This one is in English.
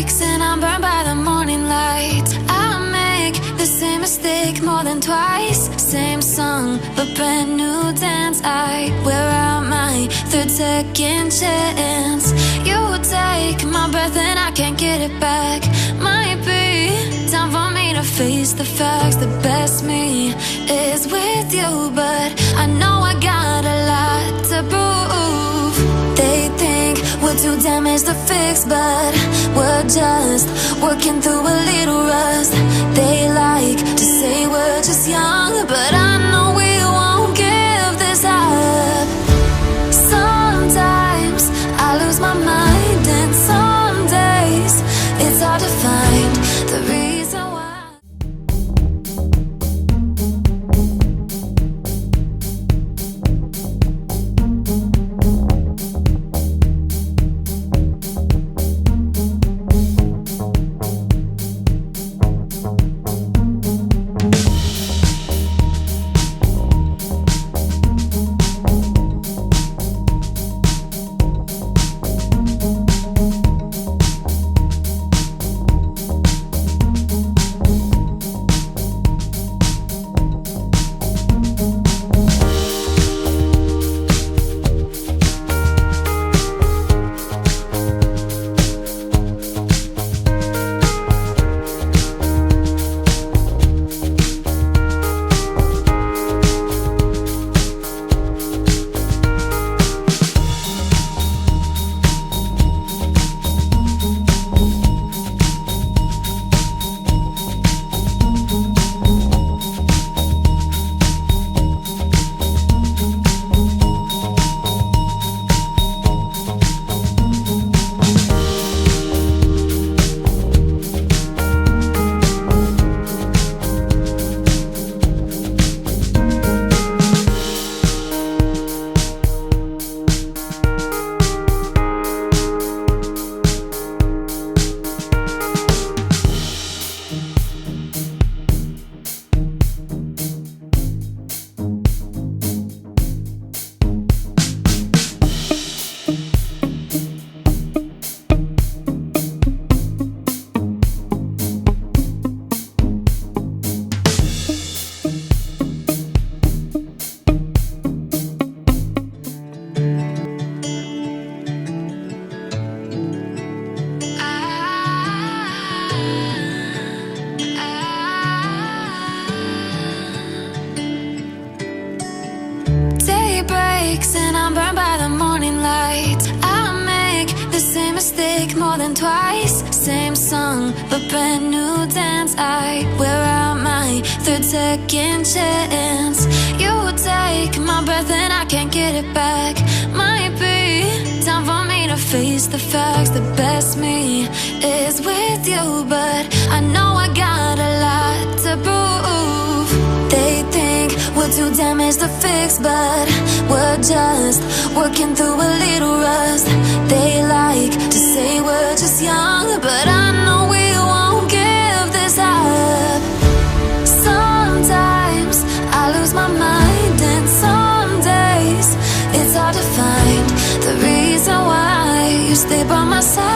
breaks and I'm burned by the morning light. I make the same mistake more than twice. Same song, but brand new dance. I wear out my third second chance. You take my breath and I can't get it back. Might be time for me to face the facts. The best me is with you, but I know I got a lot to prove. They think we're too damaged to fix, but we're just working through a little rust. They like to say we're just young, but I know we won't give this up. Sometimes I lose my mind, and some days it's hard to find the reason why. And I'm burned by the morning light. I make the same mistake more than twice. Same song, but brand new dance. I wear out my third second chance. You take my breath and I can't get it back. Might be time for me to face the facts. The best me is with you, but I know I got a lot to prove. They think we're too damaged to fix, but we're just working through a little rust. They like to say we're just young, but I know we won't give this up. Sometimes I lose my mind, and some days it's hard to find the reason why you stay by my side.